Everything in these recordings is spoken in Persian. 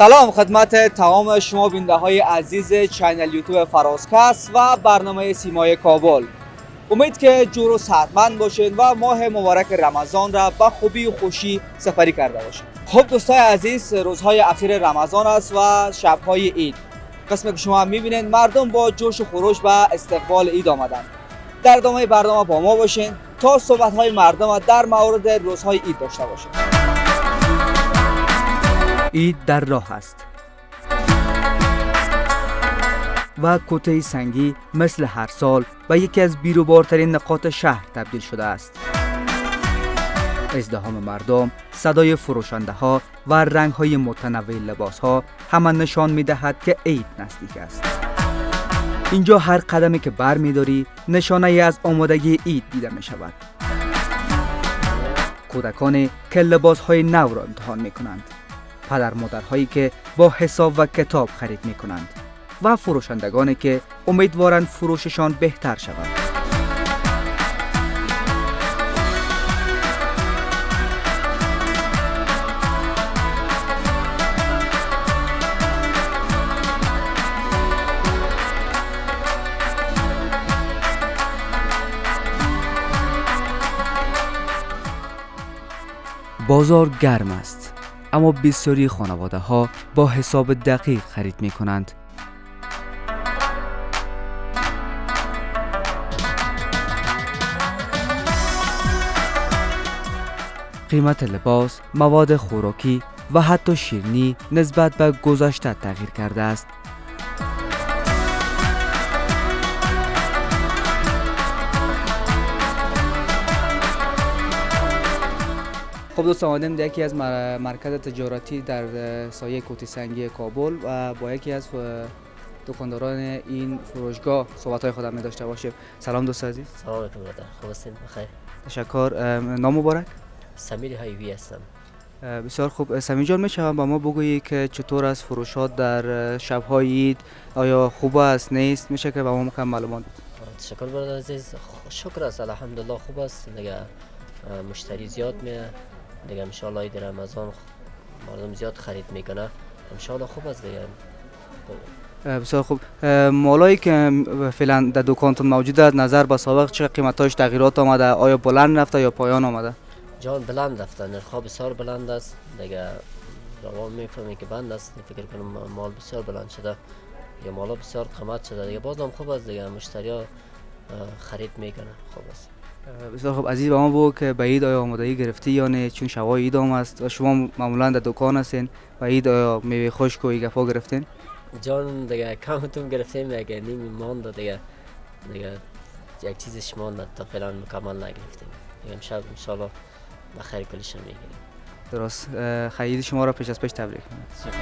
سلام خدمت تمام شما بیننده های عزیز چینل یوتیوب فرازکست و برنامه سیمای کابل. امید که جور و صحتمند باشین و ماه مبارک رمضان را با خوبی و خوشی سپری کرده باشین. خب دوستای عزیز، روزهای اخیر رمضان است و شبهای عید. قسمی که شما میبینید مردم با جوش و خروش به استقبال عید آمدند. در ادامه برنامه با ما باشین تا صحبت های مردم در مورد روزهای عید داشته باشیم. عید در راه است و کوته سنگی مثل هر سال به یکی از بیروبارترین نقاط شهر تبدیل شده است. ازدحام مردم، صدای فروشنده ها و رنگ های متنوع لباس ها همه نشان می دهد که عید نزدیک است. اینجا هر قدمی که بر می داری نشانه ای از آمادگی عید دیده می شود. کودکانی که لباس های نو را امتحان می کنند، پدر مادرهایی که با حساب و کتاب خرید می کنند و فروشندگانی که امیدوارند فروششان بهتر شود. بازار گرم است، اما بسیاری خانواده ها با حساب دقیق خرید می کنند. قیمت لباس، مواد خوراکی و حتی شیرینی نسبت به گذشته تغییر کرده است. خب دوستان، آمدیم در یکی از مرکز تجارتی در سایه کوته سنگی کابل و با یکی از دکانداران این فروشگاه صحبت‌های خودم می داشته باشیم. سلام دوست عزیز. سلام علیکم برادر، خوب هستین؟ بخیر. تشکر. نام مبارک؟ سمیر هایوی هستم. بسیار خوب. سمیر جان، می‌شود با ما بگویی که چطور است فروشات در شب‌های عید؟ آیا خوب است نیست؟ میشه که با ما کم معلومات بدید؟ تشکر برادر عزیز. شکر است، الحمدلله خوب است. دیگه مشتری زیاد میاد. دیگه ان شاء الله عید رمضان مردم زیاد خرید میکنه. ان شاء الله خوب است دیگه. بسیار خوب. مالایی که فعلا در دکانتون موجود است نظر به سابق چه قیمتاش تغییرات آمده؟ آیا بلند رفته یا پایان آمده؟ جان بلند رفته، نرخ بسیار بلند است. دیگه روان میفهمی که بند است. فکر کنم مال بسیار بلند شده یا مالا بسیار قیمت شده. دیگه بازم خوب است دیگه، مشتریا خرید میکنه. خوب است. بسیار خوب. عزیز، با ما بگو که به عید آیا آمادگی گرفتی یا نه؟ چون شبای عید هم است و شما معمولا در دکان هستین. به عید آیا میوه خشک و گپا گرفتین؟ جان دیگه کامتون گرفتیم، یک نیم ماند دیگه یک چیزش ماند تا فعلا مکمل نگرفتیم. دیگه امشب ان شاء الله بخیر کلیش میگیریم. درست. خرید شما را پیش از پیش تبریک می‌کنم.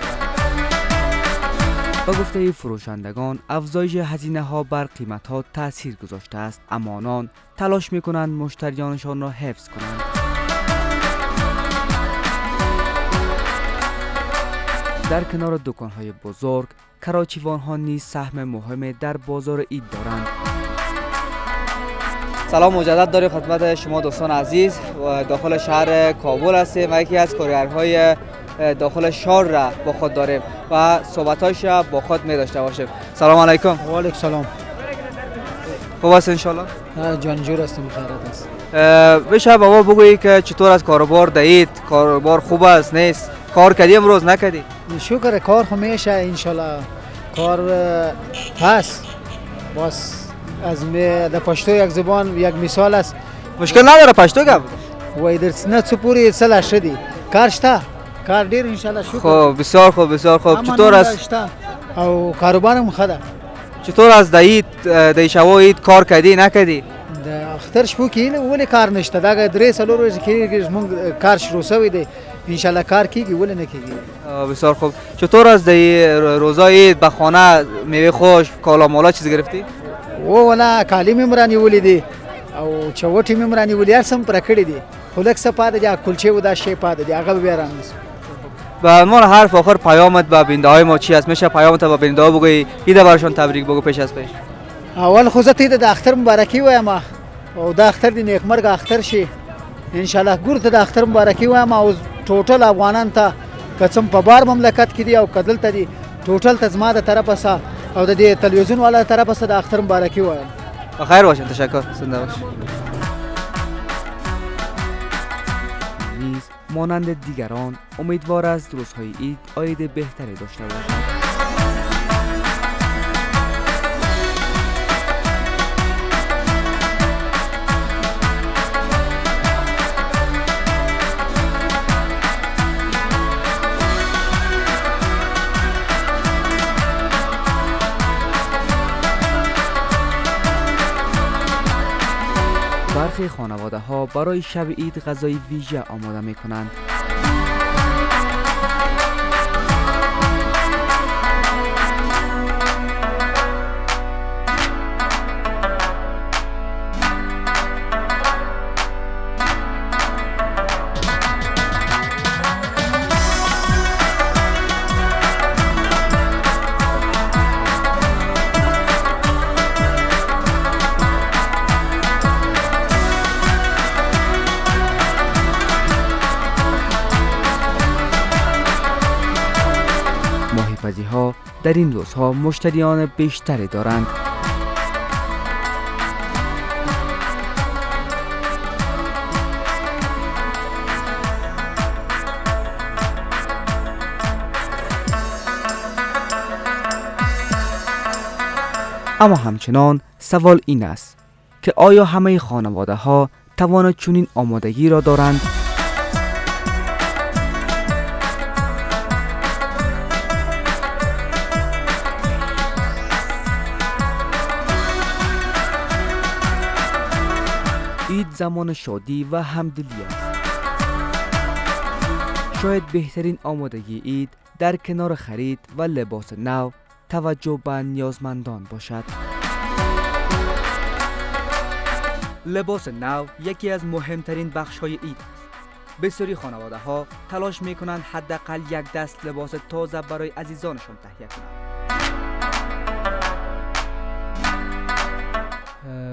با گفته فروشندگان، افزایش هزینه ها بر قیمت ها تاثیر گذاشته است، اما آنان تلاش میکنند مشتریانشان را حفظ کنند. در کنار دکان های بزرگ، کراچیوان ها نیز سهم مهمی در بازار عید دارند. سلام مجدد داریم خدمت شما دوستان عزیز. و داخل شهر کابل هستیم و یکی از کوریرهای داخل شهر را با خود داریم و صحبتاش با خود می داشته باشیم. سلام علیکم. و علیکم سلام. خوب است ان شاء الله؟ جانجور هستیم، خیرت است. بشه بابا بگویی که چطور از کاروبار در عید؟ کاروبار خوب است نیست؟ کار کردی امروز نکردی؟ شکر کار همیشه ان شاء الله کار هست. بس از در پشتو یک زبان یک مثال است. مشکل نداره پشتو گپ. وای در نه سپوری سلا شدی کارشتا کار دیر ان شاء الله. شکر. خب بسیار خوب بسیار خوب. چطور است او کاروبارم خدا؟ چطور از عید در شبای عید کار کردی نکردی؟ د اختر شپو کې ولی کار نشته. دا درې څلور ورځې کې موږ کار شروع شوی دی، ان شاء الله کار کیږي ولی نه کیږي. بسیار خوب. چطور از در روزای عید به خانه میوه خوش کالا مالا چیز گرفتی؟ او ولا کالی ممرانی ولی دی او چوټی ممرانی ولی هر سم پر کړی دی. خلک سپاده جا کلچه و دا شی پاده دی هغه به رانه. به عنوان حرف آخر پیامت به بیننده های ما چی است؟ میشه پیامت به بیننده ها بگویی، عید براشون تبریک بگو پیش از پیش. اول خو زه ته د اختر مبارکي وایم او د اختر د نیکمرغه اختر شي ان شاء الله. ګور ته د اختر مبارکي وایم او ټوټل افغانان ته که څوم په بار مملکت کې دي او که دلته دي ټوټل ته زما د طرفه څه او د دې تلویزیون والا د طرفه څه د اختر مبارکي وایم. بخیر باشین. تشکر. زنده باشین. نیز مانند دیگران امیدوار است روزهای عید عاید بهتری داشته باشد. برخی خانواده ها برای شب عید غذای ویژه آماده می کنند. ماهیپزی ها در این روزها مشتریان بیشتری دارند. اما همچنان سوال این است که آیا همه خانواده ها توان چنین آمادگی را دارند؟ عید زمان شادی و همدلی است. شاید بهترین آمادگی عید در کنار خرید و لباس نو توجه به نیازمندان باشد. لباس نو یکی از مهمترین بخش‌های عید است. بسیاری خانواده‌ها تلاش می‌کنند حداقل یک دست لباس تازه برای عزیزانشان تهیه کنند.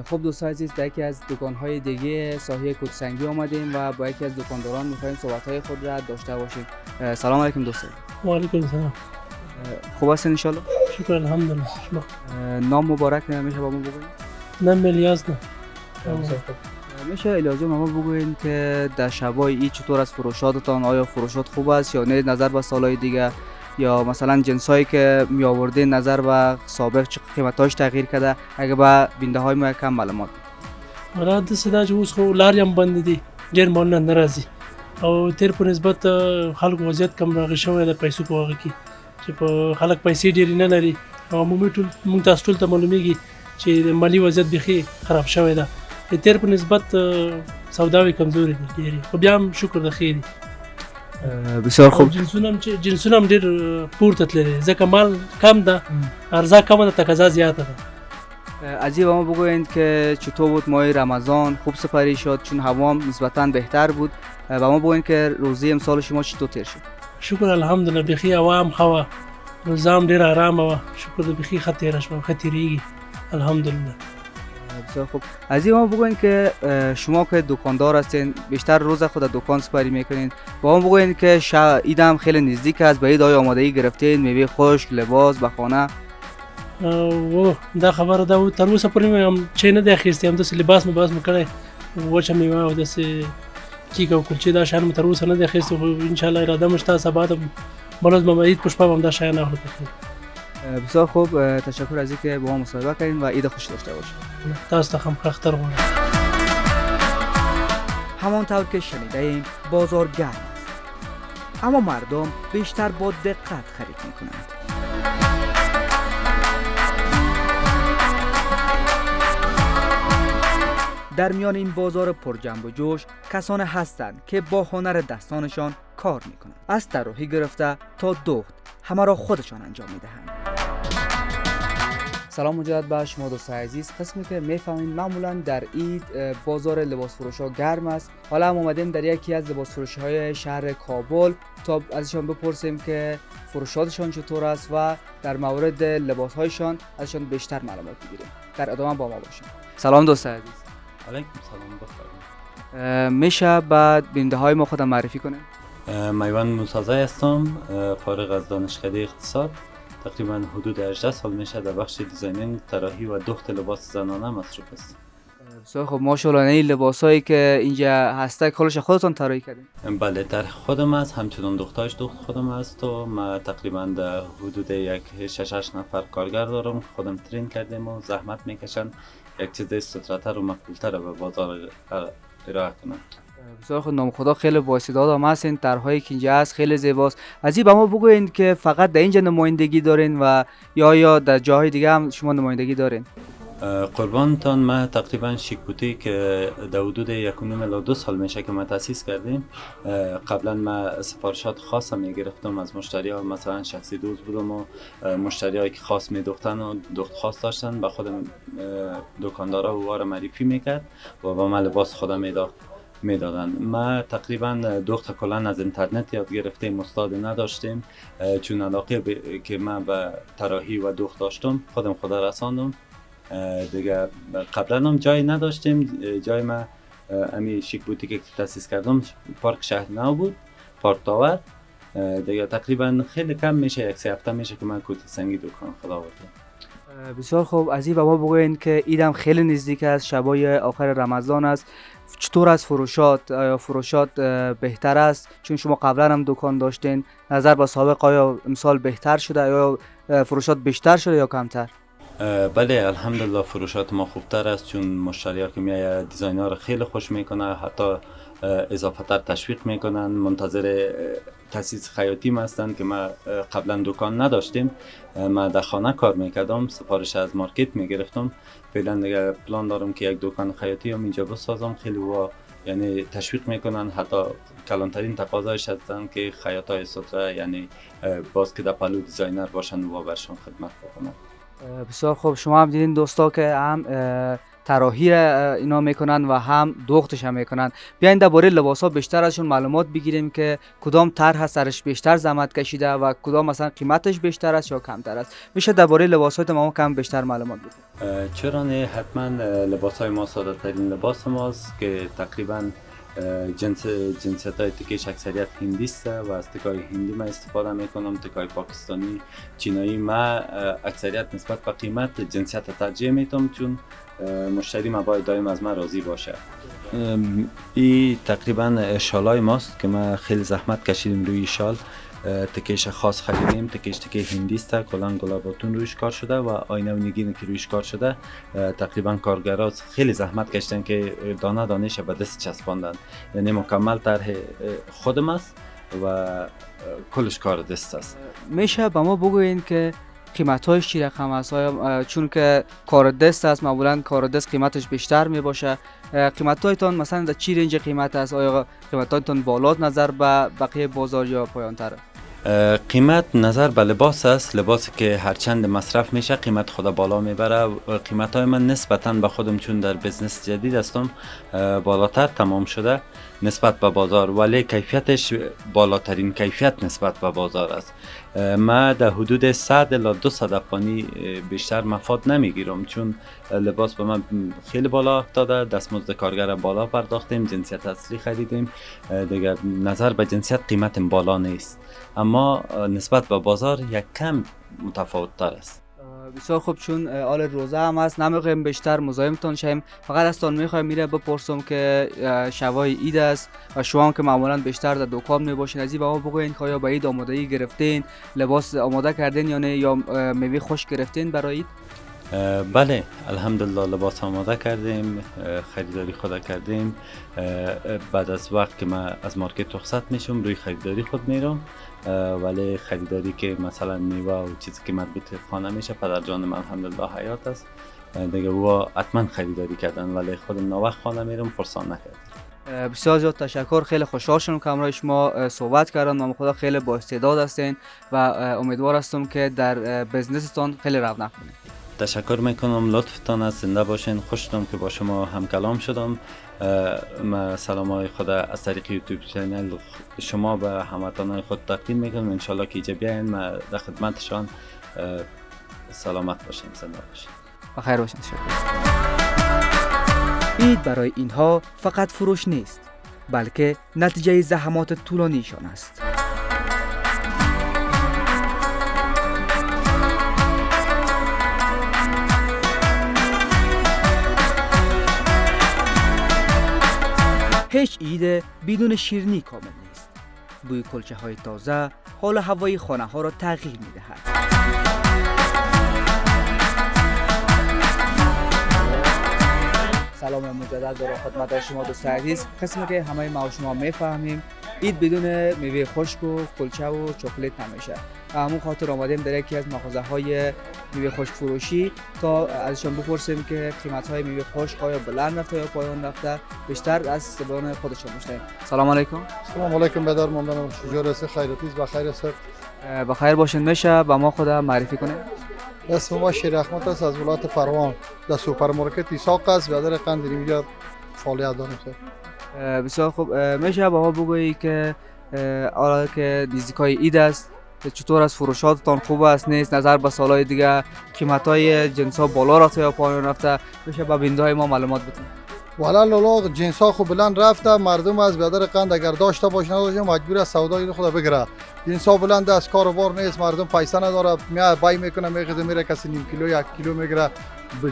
خب دوستان عزیز، در یکی از دکان‌های دیگه ساحه کوتسنگی آمدیم و با یکی از دکانداران می‌خوایم صحبت‌های خود را داشته باشیم. سلام علیکم دوستان. و علیکم السلام. خوب هستین ان شاءالله؟ شکر الحمدلله. شما نام مبارک میشه با ما بگوین؟ نام الیاس نه. میشه الیاس جان ما بگوین که در شبای عید چطور از فروشاتتان؟ آیا فروشات خوب است یا نه نظر به سالهای دیگه، یا مثلا جنسایی که می آورده نظر به سابق چه قیمتاش تغییر کرده؟ اگه به بینده های ما کم معلومات. را د سدا چې اوس خو لارې هم بندې دي، ډېر مالونه نه راځي او تیر په نسبت خلکو وضعیت کم راغی شوی د پیسو په هغه کې چې په خلک پیسې ډېرې نه لري او عمومي ټول موږ تاسو ټول ته معلومیږي چې د مالي وضعیت بیخي خراب شوی ده. د تیر په نسبت سوداوي کمزوري دي ډېرې، خو بیا هم شکر د خیر. بسیار خوب. جنسونه هم ډېر پورته تللی ځکه مال کم ده، عرضه کمه ده، تقاضا زیاته ده. از این ما بگویند که چطور بود ماه رمضان؟ خوب سپری شد چون هوا هم نسبتاً بهتر بود و ما بگویند که روزی امسال شما چطور تیر شد؟ شکر الحمدلله بیخي هوا هم ښه وه، روزه هم ډېره ارامه وه، شکر د بیخي ښه تېره شوه، ښه تېرېږي الحمدلله. بسیار خوب. از این ما بگویند که شما که دکاندار هستین بیشتر روز خود دکان سپری میکنین، با ما بگویند که عید هم خیلی نزدیک است، به عید های آمادگی گرفتین، میوه خشک، لباس، بخانه؟ دا خبره ده تر اوسه پورې مې هم چې نه دی اخیستی، همداسې لباس مې کړی، وچه میوه او داسې کیک او کلچې دا شیان مې تر اوسه نه دی اخیستی، خو انشاءالله اراده مې شته سبا د بل ورځ به عید په شپه به هم دا شیان اخلو. بسیار خوب. تشکر از اینکه با ما مصاحبه کردین و عید خوش داشته باشید. تاسو ته هم ښه اختر غواړم. همانطور که شنیده ایم بازار گرم است، اما مردم بیشتر با دقت خرید میکنند. در میان این بازار پر جنب و جوش کسانی هستند که با هنر دستانشان کار میکنند. از طراحی گرفته تا دوخت همه را خودشان انجام میدهند. سلام مجدد به شما دوستان عزیز. قسمی که میفهمین معمولا در عید بازار لباس فروش ها گرم است. حالا هم اومدیم در یکی از لباس فروشی های شهر کابل تا ازشان بپرسیم که فروشاتشان چطور است و در مورد لباس هایشان ازشان بیشتر معلومات بگیریم. در ادامه با ما باشید. سلام دوستان عزیز. علیکم سلام. بخیر. میشه بعد بیننده های ما خودم معرفی کنه؟ میوان موسازی هستم، فارغ از دانشکده اقتصاد. تقریبا حدود 18 سال میشه در بخش دیزاینینگ، طراحی و دوخت لباس زنانه مصروف هستم. بسیار خب ماشاءالله. این لباسایی که اینجا هسته کلش خودتون طراحی کردین؟ بله، طرح خودم است، همچنین دوختاش دوخت خودم است و ما تقریبا در حدود یک 6-8 نفر کارگر دارم. خودم ترین کردیم و زحمت میکشن یک چیز ستراتر و مقبولتر به بازار ارائه کنند. بسیار خود. نام خدا خیلی بااستعداد هم هستین، طرحهایی که اینجا هست خیلی زیباست. از این به ما بگوین که فقط در اینجا نمایندگی دارین و یا در جاهای دیگه هم شما نمایندگی دارین؟ قربانتان، ما تقریبا شیک بوتیک در حدود 1.5 سال میشه که ما تاسیس کردیم. قبلا ما سفارشات خاص میگرفتم از مشتری ها، مثلا شخصی دوست بودم و مشتری هایی که خاص میدوختن و دوخت خاص داشتن به خودم دکاندارا و وارا معرفی میکرد و با ما لباس خودم میدادن. ما تقریبا دوخت کلان از اینترنت یاد گرفتیم، استاد نداشتیم، چون علاقه که من به طراحی و دوخت داشتم خودم خدا رساندم دیگه. قبلا هم جایی نداشتیم. جای ما امی شیک بوتیک که تاسیس کردم پارک شهر نو بود، پارک تاور دیگه. تقریبا خیلی کم میشه، 1-3 هفته میشه که من کوتی سنگی دکان خدا آوردم. بسیار خوب. از این به ما بگوین که ایدم خیلی نزدیک است، شبای آخر رمضان است، چطور از فروشات؟ آیا فروشات بهتر است؟ چون شما قبلا هم دکان داشتین، نظر به سابق آیا امسال بهتر شده یا فروشات بیشتر شده یا کمتر؟ بله الحمدلله فروشات ما خوبتر است، چون مشتری ها که میآید دیزاینر رو خیلی خوش میکنه، حتی اضافه تر تشویق میکنن. منتظر تاسیس خیاطی هستند که ما قبلا دکان نداشتیم، ما در خانه کار میکردم، سفارش از مارکت میگرفتم. فعلا دیگه پلان دارم که یک دکان خیاطی هم اینجا بسازم. خیلی وا یعنی تشویق میکنن، حتی کلانترین تقاضایش هستن که خیاطای ستره یعنی باز که در پلو دیزاینر باشن و برشان خدمت بکنن. بسیار خوب. شما هم دیدین دوستا که هم طراحی اینا میکنن و هم دوختش هم میکنن. بیاین درباره لباس ها بیشتر ازشون معلومات بگیریم که کدام طرح سرش بیشتر زحمت کشیده و کدام مثلا قیمتش بیشتر است یا کمتر است. میشه درباره لباس های ما کم بیشتر معلومات بدید؟ چرا نه، حتما. لباس های ما ساده ترین لباس ماست که تقریبا جنسیت های تکیش اکثریت هندی است و از تکای هندی ما استفاده میکنم. تکای پاکستانی، چینایی ما اکثریت نسبت به قیمت جنسیت ترجیح میتم، چون مشتری ما باید دائم از ما راضی باشه. این تقریبا شالای ماست که ما خیلی زحمت کشیدیم روی شال. تکیش خاص خریدیم، تکیش هندی است، کلان گلاباتون رویش کار شده و آینه و نگین که رویش کار شده. تقریبا کارگرها خیلی زحمت کشیدن که دانه دانه‌اش به دست چسباندن. یعنی مکمل طرح خودم است و کلش کار دست است. میشه به ما بگوین که قیمت هایش چی رقم است؟ چون که کار دست است، معمولا کار دست قیمتش بیشتر می باشه. قیمت هایتان مثلا در چی رنج قیمت است؟ آیا قیمت هایتان بالا نظر به بقیه بازار یا پایان تر؟ قیمت نظر به لباس است. لباسی که هرچند مصرف میشه قیمت خدا بالا میبره. قیمت های من نسبتا به خودم، چون در بزنس جدید هستم، بالاتر تمام شده نسبت به بازار، ولی کیفیتش بالاترین کیفیت نسبت به بازار است. ما در حدود 100 الی 200 افغانی بیشتر مفاد نمیگیرم، چون لباس به من خیلی بالا افتاده. دستمزد کارگر بالا پرداختیم، جنسیت اصلی خریدیم دیگه. نظر به جنسیت قیمت بالا نیست، اما نسبت به بازار یک کم متفاوت تر است. بسیار خوب. چون آل روزه هم هست، نمیخوایم بیشتر مزاحمتون شیم، فقط از تان میخوایم میره بپرسم که شبای عید است و شما هم که معمولا بیشتر در دکان میباشین، از این به ما بگوین که آیا به عید آمادگی گرفتین، لباس آماده کردین یا نه، یا میوه خوش گرفتین برای عید؟ بله الحمدلله لباس آماده کردیم، خریداری خود کردیم. بعد از وقت که من از مارکت رخصت میشم روی خریداری خود میرم، ولی خریداری که مثلا میوه و چیزی که مربوط خانه میشه، پدر جان من الحمدلله حیات است دیگه، او حتما خریداری کردن، ولی خودم ناوقت خانه میرم فرصت نکردم. بسیار زیاد تشکر. خیلی خوشحال شدم که همراه شما صحبت کردم. من خدا خیلی با استعداد هستین و امیدوار هستم که در بزنستان خیلی رونق کنید. تشکر میکنم، لطفتان است، زنده باشین. خوش شدم که با شما هم کلام شدم. ما سلام های خود از طریق یوتیوب چینل شما به هموطنان خود تقدیم میکنم. انشالله که اینجا بیاین، ما در خدمتشان. سلامت باشین، زنده باشین، بخیر باشین. عید برای اینها فقط فروش نیست، بلکه نتیجه زحمات طولانیشان است. هیچ عید بدون شیرینی کامل نیست. بوی کلچه های تازه حال هوای خانه ها را تغییر می دهد. سلام مجدد در خدمت شما دوستان عزیز. قسمی که همه ما و شما میفهمیم عید بدون میوه خشک و کلچه و چاکلت نمیشه. همون خاطر آمدیم در یکی از مغازه های میوه خشک فروشی تا ازشان بپرسیم که قیمت های میوه خشک آیا بلند رفته یا پایین رفته، بیشتر از زبان خودشان بشنویم. سلام علیکم. سلام علیکم بدر ماندن شجاع است خیرتیز بخیر است. بخیر باشین. میشه با ما خود معرفی کنید؟ اسم ما شیر احمد است از ولایت پروان. در سوپرمارکت ایساق است و در قندیل اینجا فعالیت دارم. بسیار خوب. میشه با ما بگویی که حالا که نزدیکای عید است چطور از فروشاتتان خوب است نیست؟ نظر به سالهای دیگه قیمت‌های جنس‌ها بالا رفته یا پایین رفته؟ میشه با بیننده‌های ما معلومات بدید؟ والا لالا جنس ها خوب بلند رفته. مردم از بیادر قند اگر داشته باشه نداشته مجبور است سودای خود بگیره. جنس ها بلند است، کار و بار نیست، مردم پیسه نداره، میاد بای میکنه میخواد میره کسی نیم کیلو یک کیلو میگیره.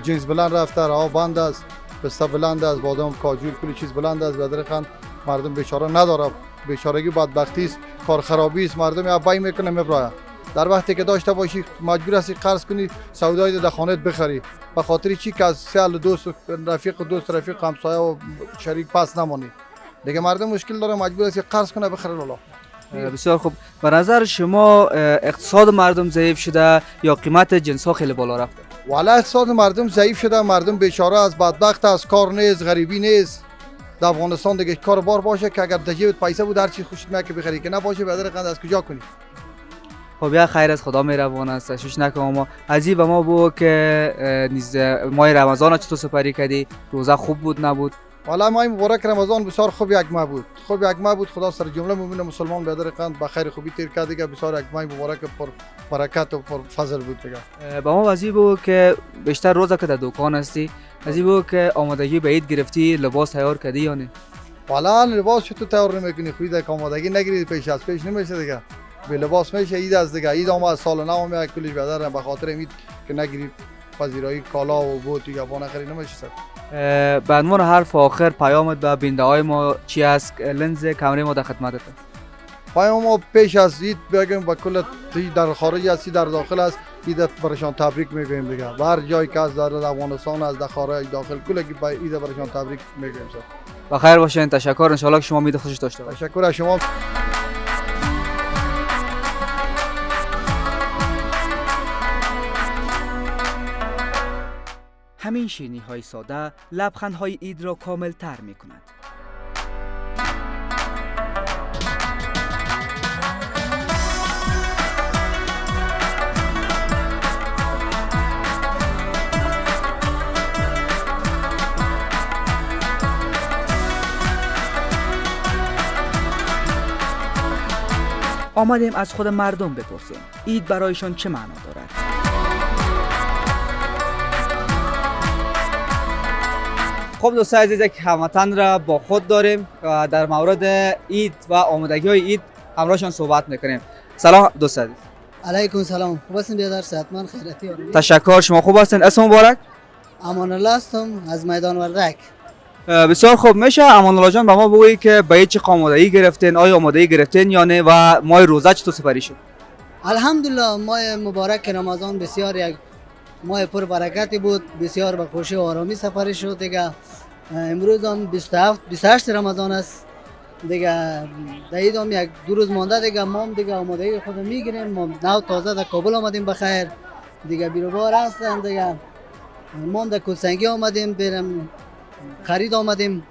جنس بلند رفته، راه بند است، پسته بلند است، بادام کاجو کلی چیز بلند است. بیادر قند مردم بیچاره نداره، بیچارگی بدبختی است، کار خرابی است، مردم میاد بای میکنه میبره. در وقتی که داشته باشی مجبور هستی قرض کنی سودای در خانهت بخری. به خاطر چی که از سال دوست رفیق همسایه و شریک پس نمانی. دیگه مردم مشکل داره مجبور هستی قرض کنه بخره. لالا بسیار خوب. به نظر شما اقتصاد مردم ضعیف شده یا قیمت جنس ها خیلی بالا رفته؟ والا اقتصاد مردم ضعیف شده، مردم بیچاره از بدبخت از کار نیست، غریبی نیست. در افغانستان دیگه کار بار باشه که اگر در جیبت پیسه بود هر چی خوشت میاد که بخری، که نباشه بدر قند از کجا کنی؟ خب یا خیر از خدا مهربان است. تشویش نکنم. ما عجیب ما بود که نیز ماه رمضان چطور سپری کردی؟ روزه خوب بود نبود؟ والا ماه مبارک رمضان بسیار خوب یک ماه بود. خوب یک ماه بود. خدا سر جمله مؤمن مسلمان بدر قند به خیر خوبی تیر کرد. دیگه بسیار یک ماه مبارک پر برکت و پر فضل بود دیگه. با ما عجیب بود که بیشتر روزا که در دکان هستی عجیب بود که آمادگی به عید گرفتی، لباس تیار کردی یا نه؟ والا لباس چطور تیار نمیکنی؟ خودت که آمادگی نگیری پیش از پیش نمیشه دیگه. به لباس میشه عید از دیگه. عید اومد سال نو میاد کلی بدر به خاطر امید که نگیری پذیرایی کالا و بوت یا با نخری نمیشه. به عنوان حرف آخر پیامت به بیننده های ما چی است؟ لنز کامری ما در خدمتت است. پیام ما پیش از عید بگیم با کل در خارج هستی در داخل است عید برشان تبریک میگیم دیگه. به هر جایی که از در افغانستان از در خارج داخل کل که عید برشان تبریک میگیم. بخیر باشین. تشکر. ان شاء الله که شما عید خوش داشته باشید. تشکر از شما. همین شیرینی های ساده لبخند های عید را کامل تر می کند. آمدیم از خود مردم بپرسیم عید برایشان چه معنا دارد. خب دوستان عزیز، یک هموطن را با خود داریم و در مورد عید و آمادگی های عید همراهشان صحبت میکنیم. سلام دوست عزیز. علیکم سلام. خوب هستین بیادر؟ صحتمند خیرتی؟ تشکر. شما خوب هستین؟ اسم مبارک؟ امان الله هستم از میدان وردک. بسیار خوب. میشه امان الله جان با ما بگویی که به چه آمادگی گرفتین؟ آیا آمادگی گرفتین یا نه و ماه روزه چطور سپری شد؟ الحمدلله ماه مبارک رمضان بسیار یک ماه پر برکتی بود، بسیار به خوشی و آرامی سپری شد دیگه. امروز هم 28 رمضان است دیگه. در عید هم یک دو روز مانده دیگه. ما هم دیگه آمادگی خود میگیریم. ما نو تازه در کابل آمدیم بخیر دیگه، بیروبار هستن دیگه. ما هم در کلسنگی آمدیم بریم خرید آمدیم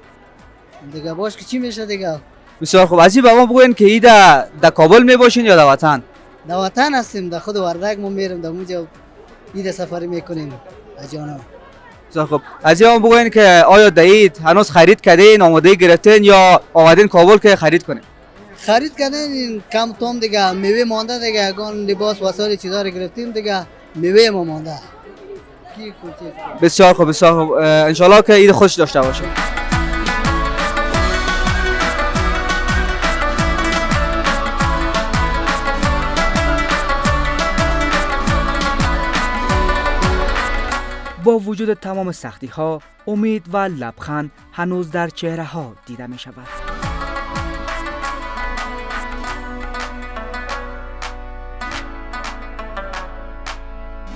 دیگه. باش که چی میشه دیگه. بسیار خوب. عزیز با ما بگوین که عید در کابل میباشین یا در وطن؟ در وطن هستیم، در خود وردک ما میریم در اونجا عید سفری میکنیم اجانا. بسیار خوب. عزیز ما بگوین که آیا در عید هنوز خرید کردین، آماده گرفتین یا آمدین کابل که خرید کنین؟ خرید کردین کم توم دیگه. میوه مانده دیگه، اگان لباس وسایل چیزا رو گرفتیم دیگه. میوه ما مانده. بسیار خوب. بسیار خوب. ان شاء الله که عید خوش داشته باشید. با وجود تمام سختی ها امید و لبخند هنوز در چهره ها دیده می شود.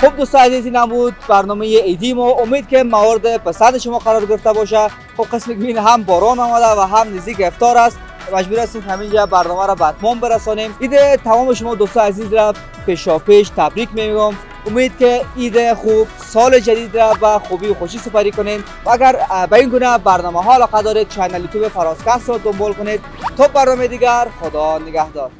خب دوستان عزیز، این نبود برنامه ایدی ما. امید که مورد پسند شما قرار گرفته باشه. خب قسم که هم باران آمده و هم نزدیک افطار است، مجبور هستیم همینجا برنامه را به اتمام برسانیم. عید تمام شما دوستان عزیز را پیشاپیش تبریک میگم. امید که عید خوب، سال جدید را با خوبی و خوشی سپری کنین و اگر به این گونه برنامه ها علاقه دارید چینل یوتیوب فرازکست را دنبال کنید. تا برنامه دیگر، خدا نگهدار.